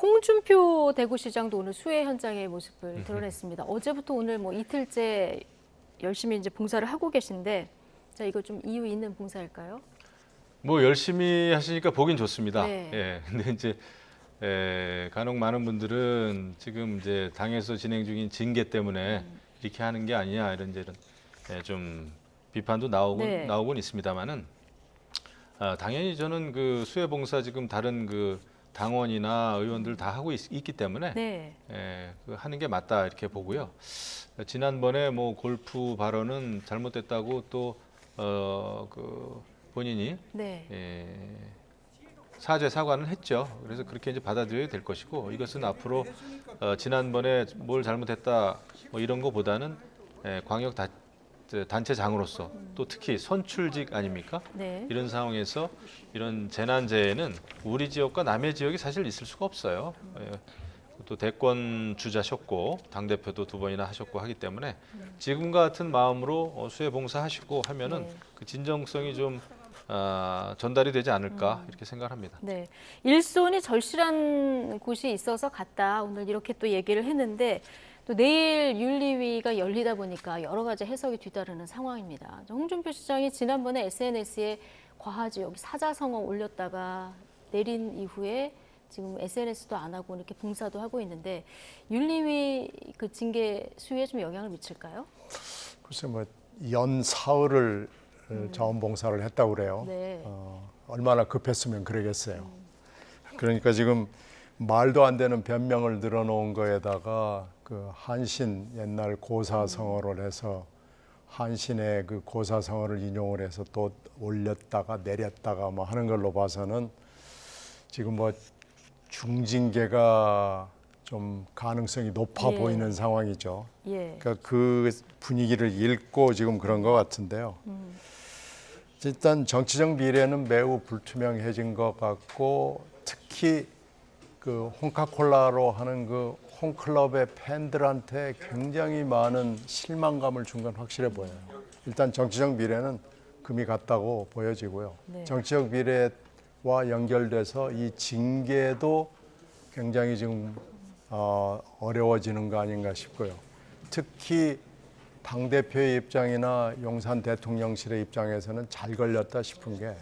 홍준표 대구시장도 오늘 수해 현장의 모습을 드러냈습니다. 어제부터 오늘 뭐 이틀째 열심히 이제 봉사를 하고 계신데, 자, 이거 좀 이유 있는 봉사일까요? 뭐 열심히 하시니까 보긴 좋습니다. 네. 예. 근데 이제 간혹 많은 분들은 지금 이제 당에서 진행 중인 징계 때문에 이렇게 하는 게 아니냐 이런 좀 비판도 나오곤 있습니다만은 당연히 저는 그 수해 봉사 지금 다른 그 당원이나 의원들 다 하고 있기 때문에 네. 그 하는 게 맞다 이렇게 보고요. 지난번에 뭐 골프 발언은 잘못됐다고 또 그 본인이 네. 사과는 했죠. 그래서 그렇게 이제 받아들여야 될 것이고, 이것은 앞으로 지난번에 뭘 잘못했다 뭐 이런 거보다는 광역 단체장으로서 또 특히 선출직 아닙니까? 네. 이런 상황에서 이런 재난재해는 우리 지역과 남의 지역이 사실 있을 수가 없어요. 또 대권 주자셨고 당대표도 2번이나 하셨고 하기 때문에 지금과 같은 마음으로 수해 봉사하시고 하면은 네. 그 진정성이 좀 전달이 되지 않을까 이렇게 생각합니다. 네. 일손이 절실한 곳이 있어서 갔다. 오늘 이렇게 또 얘기를 했는데, 또 내일 윤리위가 열리다 보니까 여러 가지 해석이 뒤따르는 상황입니다. 홍준표 시장이 지난번에 SNS에 과하지 여기 사자성어 올렸다가 내린 이후에 지금 SNS도 안 하고 이렇게 봉사도 하고 있는데, 윤리위 그 징계 수위에 좀 영향을 미칠까요? 글쎄 뭐 연 사흘을 자원봉사를 했다고 그래요. 네. 얼마나 급했으면 그러겠어요. 그러니까 지금 말도 안 되는 변명을 늘어놓은 거에다가 그 한신 옛날 고사성어를 해서 한신의 그 고사성어를 인용을 해서 또 올렸다가 내렸다가 뭐 하는 걸로 봐서는 지금 뭐 중징계가 좀 가능성이 높아 예. 보이는 상황이죠. 예. 그러니까 그 분위기를 읽고 지금 그런 것 같은데요. 일단 정치적 미래는 매우 불투명해진 것 같고, 특히 그 홍카콜라로 하는 그 홈클럽의 팬들한테 굉장히 많은 실망감을 준 건 확실해 보여요. 일단 정치적 미래는 금이 갔다고 보여지고요. 네. 정치적 미래와 연결돼서 이 징계도 굉장히 지금 어려워지는 거 아닌가 싶고요. 특히 당대표의 입장이나 용산 대통령실의 입장에서는 잘 걸렸다 싶은 게,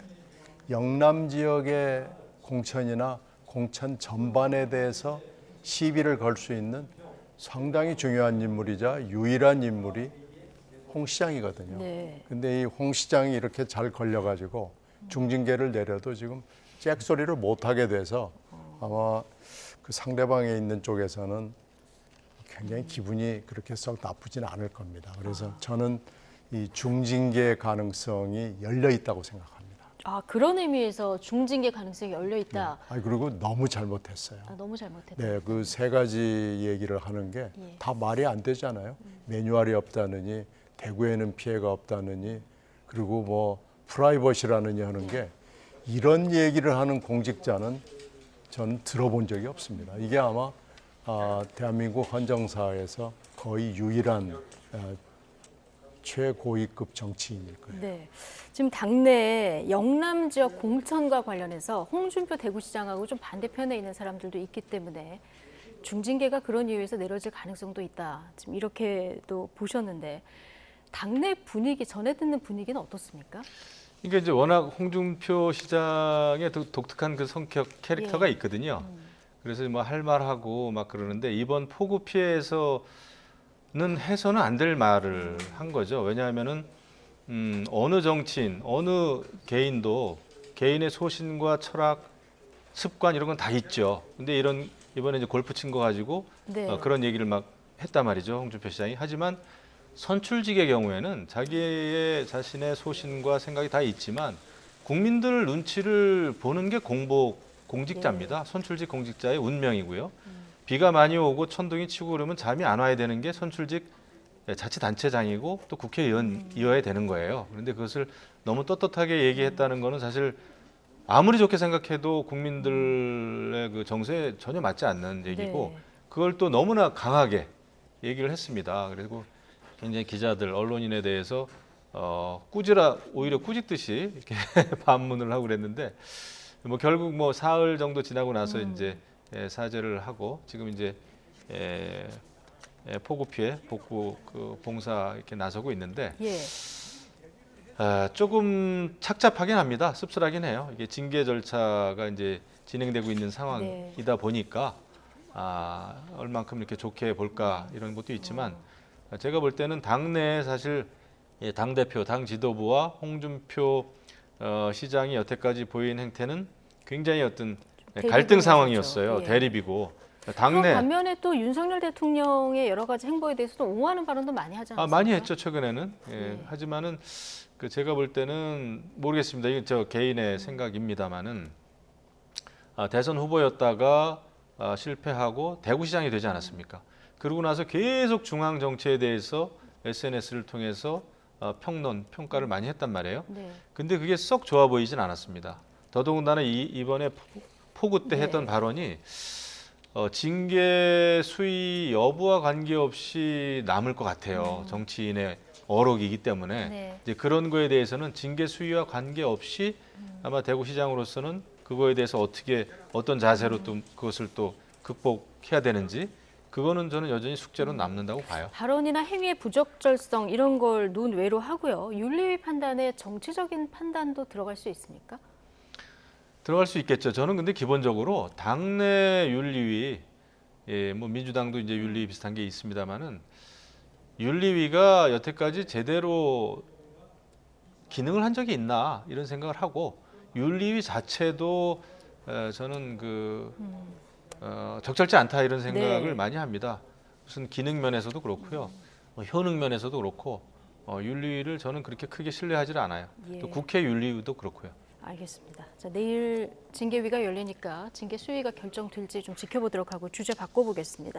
영남 지역의 공천이나 공천 전반에 대해서 시비를 걸 수 있는 상당히 중요한 인물이자 유일한 인물이 홍 시장이거든요. 네. 근데 이 홍 시장이 이렇게 잘 걸려가지고 중징계를 내려도 지금 잭소리를 못하게 돼서 아마 그 상대방에 있는 쪽에서는 굉장히 기분이 그렇게 썩 나쁘지는 않을 겁니다. 그래서 저는 이 중징계 가능성이 열려 있다고 생각합니다. 아, 그런 의미에서 중징계 가능성이 열려 있다. 그리고 너무 잘못했어요. 아, 너무 잘못했다. 네, 그 3가지 얘기를 하는 게 다 말이 안 되잖아요. 매뉴얼이 없다느니, 대구에는 피해가 없다느니, 그리고 뭐 프라이버시라느니 하는 게, 이런 얘기를 하는 공직자는 전 들어본 적이 없습니다. 이게 아마 대한민국 헌정사에서 거의 유일한 최고위급 정치인일 거예요. 네. 지금 당내 영남 지역 공천과 관련해서 홍준표 대구시장하고 좀 반대편에 있는 사람들도 있기 때문에 중징계가 그런 이유에서 내려질 가능성도 있다. 지금 이렇게도 보셨는데, 당내 분위기, 전해 듣는 분위기는 어떻습니까? 이게 이제 워낙 홍준표 시장의 독특한 그 성격 캐릭터가 있거든요. 그래서 뭐 할 말하고 막 그러는데, 이번 폭우 피해에서는 해서는 안 될 말을 한 거죠. 왜냐하면은 어느 정치인, 어느 개인도 개인의 소신과 철학, 습관 이런 건 다 있죠. 근데 이번에 이제 골프 친 거 가지고 네. 그런 얘기를 막 했단 말이죠, 홍준표 시장이. 하지만 선출직의 경우에는 자신의 소신과 생각이 다 있지만 국민들 눈치를 보는 게 공직자입니다. 선출직 공직자의 운명이고요. 비가 많이 오고 천둥이 치고 그러면 잠이 안 와야 되는 게 선출직 자치단체장이고 또 국회의원이어야 되는 거예요. 그런데 그것을 너무 떳떳하게 얘기했다는 거는 사실 아무리 좋게 생각해도 국민들의 그 정서에 전혀 맞지 않는 얘기고, 네. 그걸 또 너무나 강하게 얘기를 했습니다. 그리고 굉장히 기자들, 언론인에 대해서 오히려 꾸짖듯이 이렇게 반문을 하고 그랬는데, 뭐 결국 뭐 사흘 정도 지나고 나서 이제 사죄를 하고 지금 이제 폭우 피해 복구 그 봉사 이렇게 나서고 있는데 예. 조금 착잡하긴 합니다. 씁쓸하긴 해요. 이게 징계 절차가 이제 진행되고 있는 네. 상황이다 보니까 얼만큼 이렇게 좋게 볼까 이런 것도 있지만 제가 볼 때는 당내에 사실 당 대표, 당 지도부와 홍준표 시장이 여태까지 보인 행태는 굉장히 어떤 갈등 대립이죠. 상황이었어요. 예. 대립이고 그런 당내 반면에 또 윤석열 대통령의 여러 가지 행보에 대해서도 옹호하는 발언도 많이 하지 않습니까? 많이 했죠 최근에는. 네. 하지만은 그 제가 볼 때는 모르겠습니다. 이건 저 개인의 생각입니다만은 대선 후보였다가 실패하고 대구시장이 되지 않았습니까? 그러고 나서 계속 중앙 정치에 대해서 SNS를 통해서 평가를 많이 했단 말이에요. 네. 근데 그게 썩 좋아 보이진 않았습니다. 더더군다나 이번에 폭우 때 네. 했던 발언이 징계 수위 여부와 관계없이 남을 것 같아요. 정치인의 어록이기 때문에 네. 이제 그런 거에 대해서는 징계 수위와 관계없이 아마 대구시장으로서는 그거에 대해서 어떤 자세로 또 그것을 또 극복해야 되는지 그거는 저는 여전히 숙제로 남는다고 봐요. 발언이나 행위의 부적절성 이런 걸 논외로 하고요. 윤리위 판단에 정치적인 판단도 들어갈 수 있습니까? 들어갈 수 있겠죠. 저는 근데 기본적으로 당내 윤리위, 뭐 민주당도 이제 윤리위 비슷한 게 있습니다만은 윤리위가 여태까지 제대로 기능을 한 적이 있나 이런 생각을 하고 윤리위 자체도 저는 적절치 않다 이런 생각을 네. 많이 합니다. 무슨 기능 면에서도 그렇고요, 효능 면에서도 그렇고 윤리위를 저는 그렇게 크게 신뢰하지 않아요. 예. 또 국회 윤리위도 그렇고요. 알겠습니다. 자, 내일 징계위가 열리니까 징계 수위가 결정될지 좀 지켜보도록 하고 주제 바꿔보겠습니다.